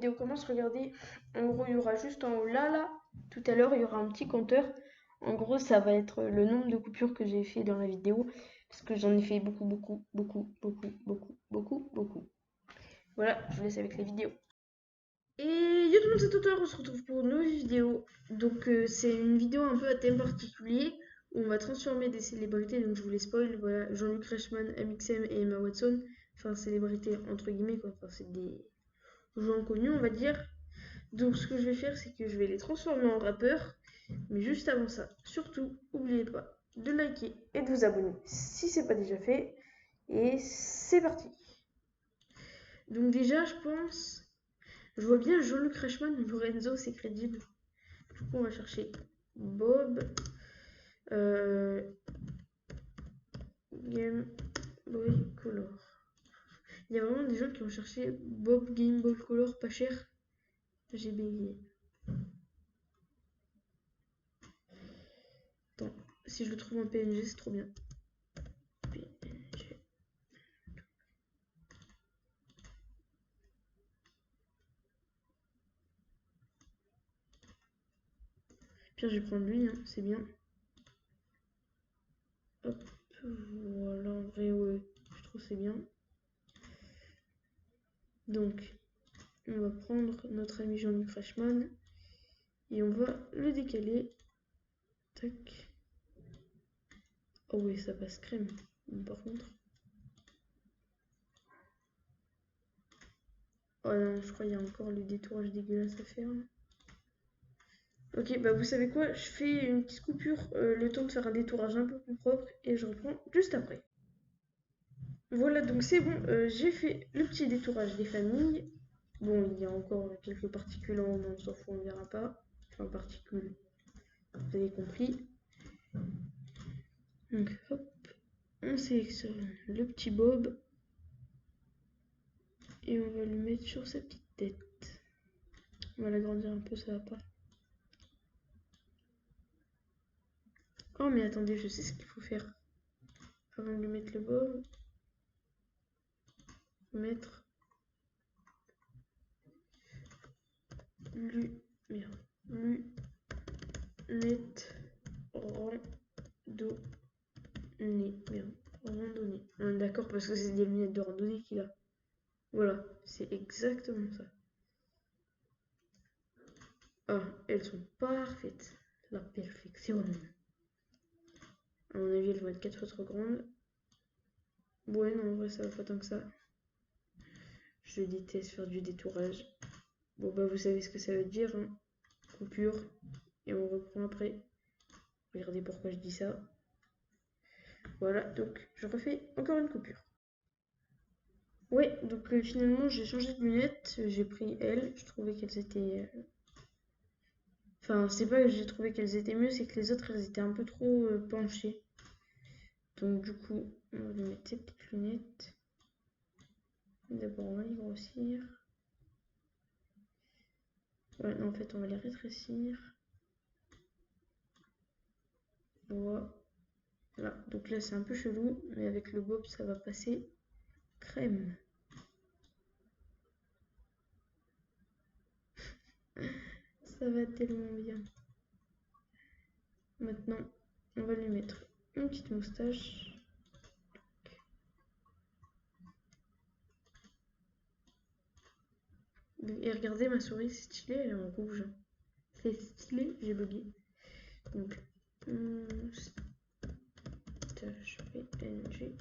vidéo commence, regardez, en gros il y aura juste en haut là, tout à l'heure il y aura un petit compteur. En gros ça va être le nombre de coupures que j'ai fait dans la vidéo, parce que j'en ai fait beaucoup. Voilà, je vous laisse avec la vidéo. Et yo tout le monde, c'est Toto, on se retrouve pour une nouvelle vidéo. Donc c'est une vidéo un peu à thème particulier, où on va transformer des célébrités, donc je vous les spoil, voilà, Jean-Luc Reichmann, Amixem et Emma Watson, enfin célébrités entre guillemets quoi, enfin c'est des gens connus on va dire. Donc ce que je vais faire c'est que je vais les transformer en rappeurs, mais juste avant ça, surtout n'oubliez pas de liker et de vous abonner si c'est pas déjà fait, et c'est parti. Donc déjà je pense, je vois bien Jean-Luc Reichmann, Lorenzo c'est crédible. Du coup on va chercher Bob, Game Boy Color. Il y a vraiment des gens qui ont cherché Bob Game Boy Color pas cher. J'ai bégayé. Attends, si je le trouve en PNG, c'est trop bien. PNG. Puis je vais prendre lui, hein, c'est bien. Hop, voilà, en vrai, ouais, je trouve c'est bien. Donc, on va prendre notre ami Jean-Luc Reichmann et on va le décaler. Tac. Oh oui, ça passe crème. Par contre. Oh non, je crois qu'il y a encore le détourage dégueulasse à faire. Ok, bah vous savez quoi, je fais une petite coupure, le temps de faire un détourage un peu plus propre et je reprends juste après. Voilà, donc c'est bon, j'ai fait le petit détourage des familles. Bon, il y a encore quelques particules en haut, mais on s'en fout, on ne verra pas. Enfin, particules, vous avez compris. Donc hop, on sélectionne le petit Bob et on va le mettre sur sa petite tête. On va l'agrandir un peu, ça va pas. Oh mais attendez, je sais ce qu'il faut faire. Avant de lui mettre le Bob, mettre lunette randonnée. Merde, randonnée. On est d'accord parce que c'est des lunettes de randonnée qu'il a. Voilà, c'est exactement ça. Ah, elles sont parfaites. La perfection. À mon avis, elles vont être 4 fois trop grandes. Ouais, non, en vrai, ça va pas tant que ça. Je déteste faire du détourage. Bon, bah, vous savez ce que ça veut dire, hein. Coupure. Et on reprend après. Regardez pourquoi je dis ça. Voilà, donc je refais encore une coupure. Ouais, donc finalement, j'ai changé de lunettes. J'ai pris elles. Je trouvais qu'elles étaient... Enfin, c'est pas que j'ai trouvé qu'elles étaient mieux, c'est que les autres, elles étaient un peu trop penchées. Donc du coup, on va lui mettre ces petites lunettes. D'abord, on va les grossir. Ouais, non, en fait, on va les rétrécir. Voilà. Donc là, c'est un peu chelou, mais avec le bob, ça va passer crème. Ça va tellement bien. Maintenant, on va lui mettre une petite moustache. Et regardez ma souris, c'est stylé, elle est en rouge. C'est stylé, j'ai bugué. Donc, moustache PNG.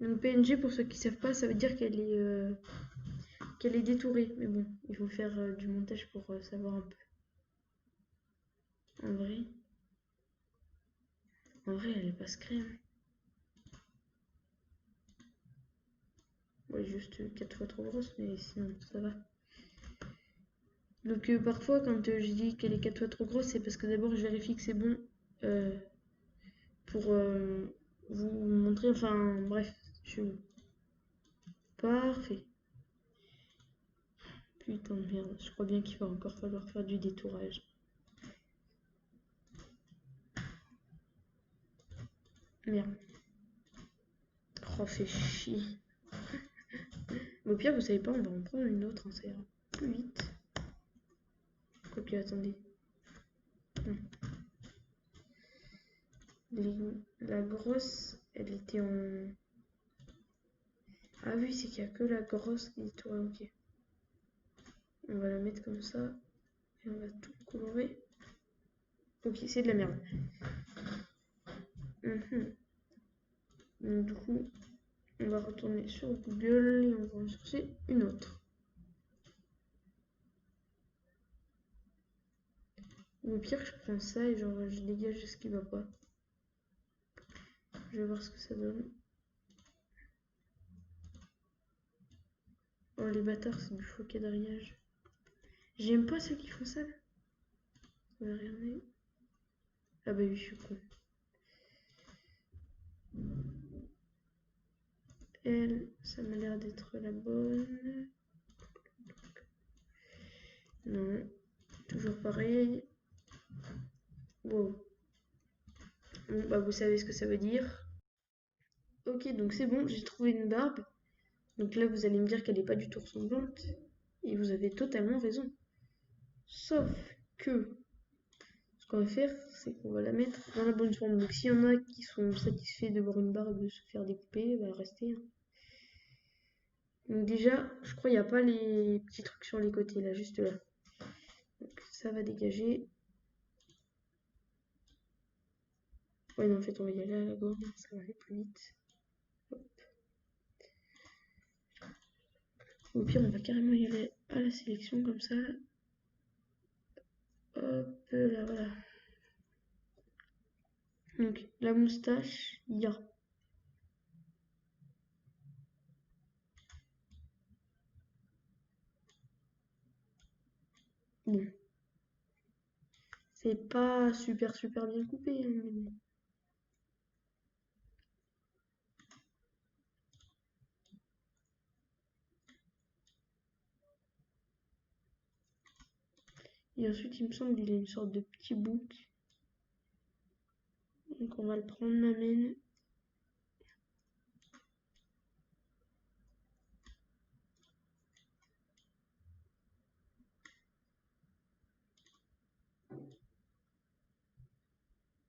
Donc PNG, pour ceux qui savent pas, ça veut dire qu'elle est détourée. Mais bon, il faut faire du montage pour savoir un peu. En vrai, elle passe crème. Ouais, juste 4 fois trop grosse, mais sinon, ça va. Donc parfois, quand je dis qu'elle est 4 fois trop grosse, c'est parce que d'abord, je vérifie que c'est bon pour vous montrer. Enfin, bref, chelou. Parfait. Putain de merde, je crois bien qu'il va encore falloir faire du détourage. Merde. Oh, fait chier. Mais au pire, vous savez pas, on va en prendre une autre, hein, ça ira. plus vite. Ok, attendez. La grosse, elle était en... Ah oui, c'est qu'il n'y a que la grosse qui est... Ouais, ok. On va la mettre comme ça. Et on va tout colorer. Ok, c'est de la merde. Donc du coup, on va retourner sur Google et on va en chercher une autre. Ou au pire, je prends ça et genre je dégage ce qui va pas. Je vais voir ce que ça donne. Oh les bâtards, c'est du faux quadrillage. J'aime pas ceux qui font ça. On va regarder. Ah bah oui, je suis con. Elle, ça m'a l'air d'être la bonne. Non, toujours pareil. Wow. Bon, bah vous savez ce que ça veut dire. Ok, donc c'est bon, j'ai trouvé une barbe. Donc là, vous allez me dire qu'elle n'est pas du tout ressemblante. Et vous avez totalement raison. Sauf que ce qu'on va faire, c'est qu'on va la mettre dans la bonne forme. Donc s'il y en a qui sont satisfaits de voir une barbe se faire découper, elle va rester. Donc déjà, je crois qu'il n'y a pas les petits trucs sur les côtés, là, juste là. Donc ça va dégager. Ouais, non, en fait, on va y aller à la gorge, ça va aller plus vite. Hop. Au pire, on va carrément y aller à la sélection, comme ça. Hop, là, voilà. Donc, la moustache, il y a. Bon. C'est pas super bien coupé, hein, mais bon. Et ensuite, il me semble qu'il y a une sorte de petit bouc. Donc, on va le prendre, m'amène.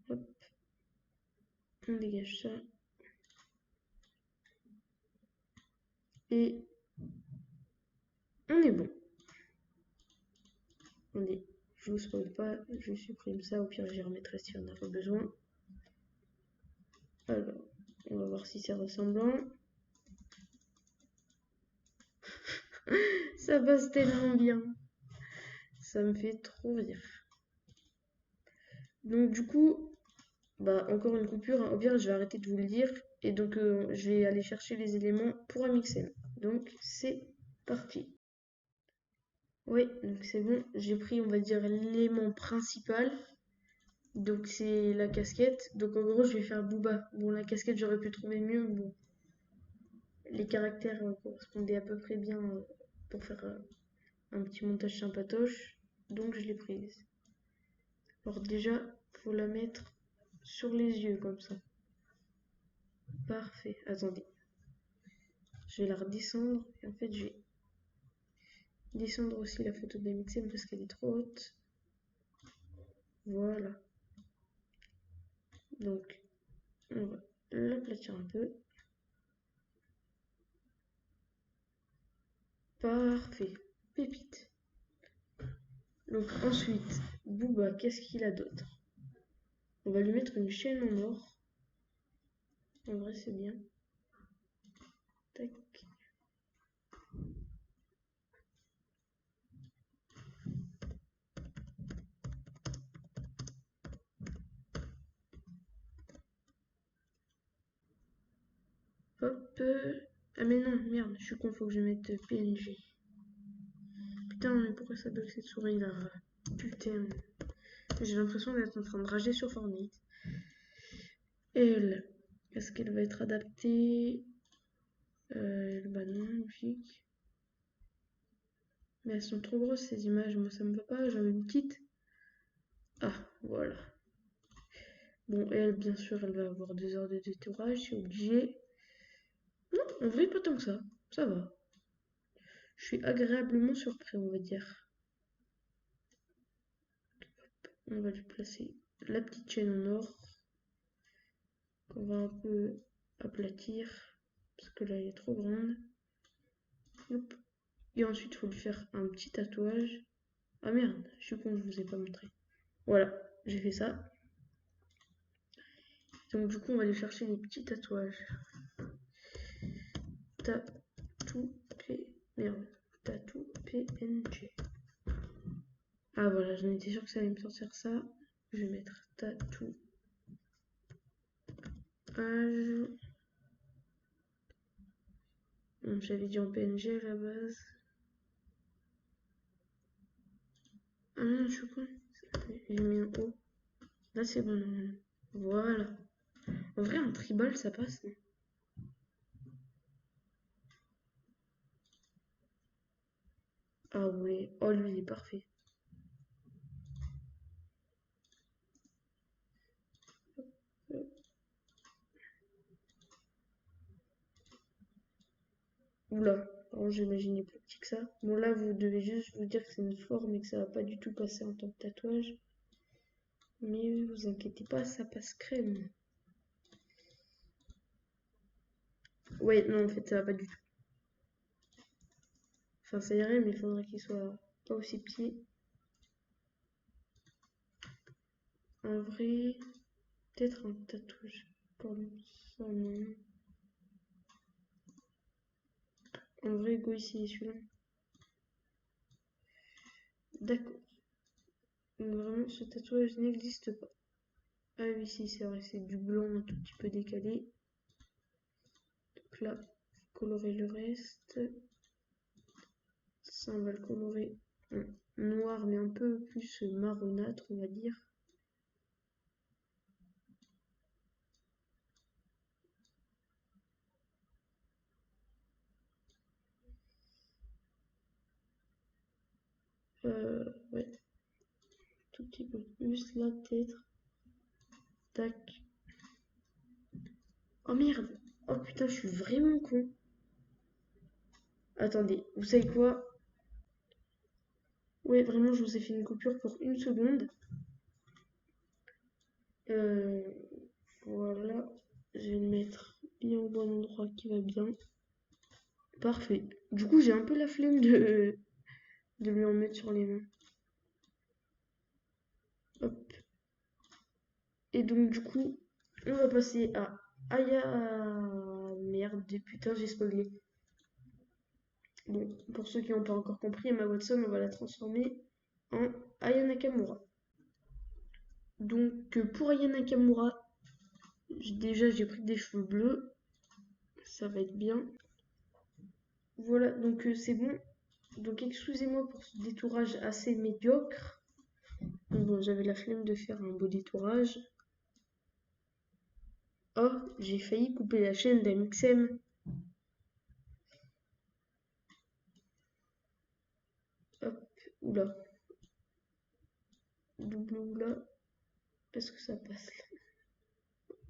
Hop. On dégage ça. Et on est bon. Attendez, je vous spoil pas, je supprime ça, au pire j'y remettrai si on en a besoin. Alors, on va voir si c'est ressemblant. Ça passe tellement bien. Ça me fait trop rire. Donc du coup, bah encore une coupure, hein. Au pire je vais arrêter de vous le dire. Et donc je vais aller chercher les éléments pour un mixel. Donc c'est parti. Oui, donc c'est bon, j'ai pris on va dire l'élément principal. Donc c'est la casquette. Donc en gros je vais faire Booba. Bon la casquette j'aurais pu trouver mieux, mais bon. Les caractères correspondaient à peu près bien pour faire un petit montage sympatoche. Donc je l'ai prise. Alors déjà, faut la mettre sur les yeux comme ça. Parfait. Attendez. Je vais la redescendre. Et en fait, je vais descendre aussi la photo de Mixem parce qu'elle est trop haute. Voilà. Donc, on va l'aplatir un peu. Parfait. Pépite. Donc ensuite, Booba, qu'est-ce qu'il a d'autre? On va lui mettre une chaîne en or. En vrai, c'est bien. Tac. Hop. Ah mais non, merde, je suis con, faut que je mette PNG. Putain, mais pourquoi ça bloque cette souris là? Putain. J'ai l'impression d'être en train de rager sur Fortnite. Elle, est-ce qu'elle va être adaptée? Bah non, logique. Mais elles sont trop grosses ces images, moi ça me va pas, j'en veux une petite. Ah, voilà. Bon, elle, bien sûr, elle va avoir 2 heures de détourage, c'est obligé. Non, en vrai, pas tant que ça va. Je suis agréablement surpris, on va dire. On va lui placer la petite chaîne en or. Qu'on va un peu aplatir. Parce que là, elle est trop grande. Hop. Et ensuite, il faut lui faire un petit tatouage. Ah merde, je suis con, je vous ai pas montré. Voilà, j'ai fait ça. Donc du coup, on va aller chercher les petits tatouages. Tatou PNG. Ah voilà, j'en étais sûre que ça allait me sortir ça. Je vais mettre tatouage. J'avais dit en PNG à la base. Ah non, je suis con. J'ai mis un O. Là, c'est bon. Voilà. En vrai, un tribal, ça passe. Non? Ah ouais. Oh, lui, il est parfait. Oula. Alors, j'imaginais plus petit que ça. Bon, là, vous devez juste vous dire que c'est une forme et que ça va pas du tout passer en tant que tatouage. Mais vous inquiétez pas, ça passe crème. Ouais, non, en fait, ça va pas du tout. Enfin, ça irait, mais il faudrait qu'il soit pas aussi petit. En vrai, peut-être un tatouage comme ça, non. En vrai, go ici, celui-là. D'accord. Donc vraiment, ce tatouage n'existe pas. Ah oui, si, c'est vrai, c'est du blanc un tout petit peu décalé. Donc là, colorer le reste. Ça, on va le colorer en noir, mais un peu plus marronâtre, on va dire. Ouais, tout petit peu plus, là, peut-être. Tac. Oh merde! Oh putain, je suis vraiment con. Attendez, vous savez quoi? Ouais, vraiment, je vous ai fait une coupure pour une seconde. Euh, voilà. Je vais le mettre bien au bon endroit qui va bien. Parfait. Du coup, j'ai un peu la flemme de lui en mettre sur les mains. Hop. Et donc, du coup, on va passer à Aya. Merde, putain, j'ai spoilé. Bon, pour ceux qui n'ont pas encore compris, Emma Watson, on va la transformer en Aya Nakamura. Donc, pour Aya Nakamura, déjà j'ai pris des cheveux bleus. Ça va être bien. Voilà, donc c'est bon. Donc, excusez-moi pour ce détourage assez médiocre. Bon, j'avais la flemme de faire un beau détourage. Oh, j'ai failli couper la chaîne d'Amixem. Hop, oula. Double oula. Est-ce que ça passe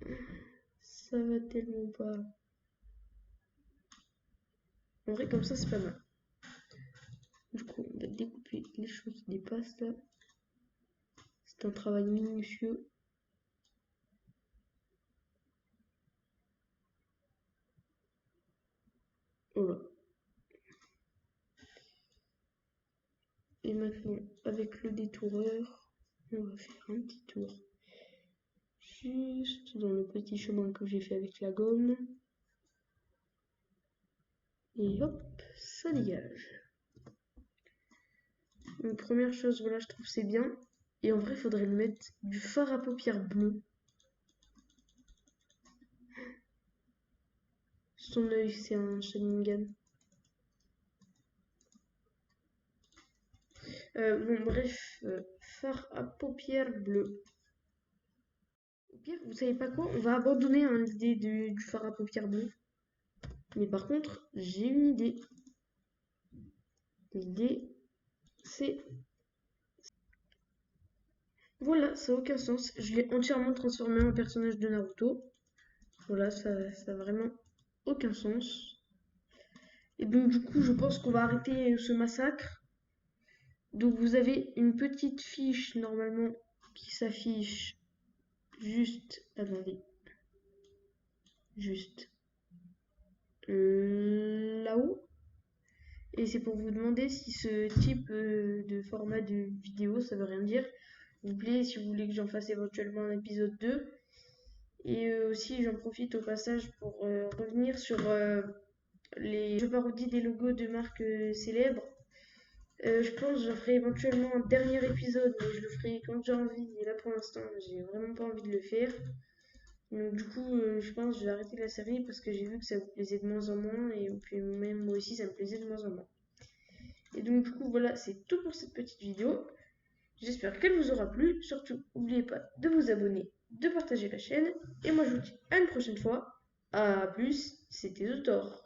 là? Ça va tellement pas. En vrai, comme ça, c'est pas mal. Du coup, on va découper les cheveux qui dépassent là. C'est un travail minutieux. Voilà. Et maintenant, avec le détoureur, on va faire un petit tour. Juste dans le petit chemin que j'ai fait avec la gomme. Et hop, ça dégage. Donc, première chose, voilà, je trouve c'est bien. Et en vrai, il faudrait lui mettre du fard à paupières bleu. Son œil, c'est un Sharingan. Bon, bref, fard à paupières bleu. Au pire, vous savez pas quoi? On va abandonner l'idée du fard à paupières bleu. Mais par contre, j'ai une idée. L'idée, c'est... Voilà, ça n'a aucun sens. Je l'ai entièrement transformé en personnage de Naruto. Voilà, ça n'a vraiment aucun sens. Et donc du coup, je pense qu'on va arrêter ce massacre. Donc vous avez une petite fiche normalement qui s'affiche juste, attendez, juste là-haut. Et c'est pour vous demander si ce type de format de vidéo, ça veut rien dire, vous plaît, si vous voulez que j'en fasse éventuellement un épisode 2. Et aussi, j'en profite au passage pour revenir sur les jeux parodies des logos de marques célèbres. Je pense que j'en ferai éventuellement un dernier épisode, mais je le ferai quand j'ai envie. Et là, pour l'instant, j'ai vraiment pas envie de le faire. Donc, du coup, je pense que je vais arrêter la série parce que j'ai vu que ça vous plaisait de moins en moins. Et puis, même moi aussi, ça me plaisait de moins en moins. Et donc, du coup, voilà, c'est tout pour cette petite vidéo. J'espère qu'elle vous aura plu. Surtout, n'oubliez pas de vous abonner, de partager la chaîne. Et moi, je vous dis à une prochaine fois. À plus, c'était Zotor.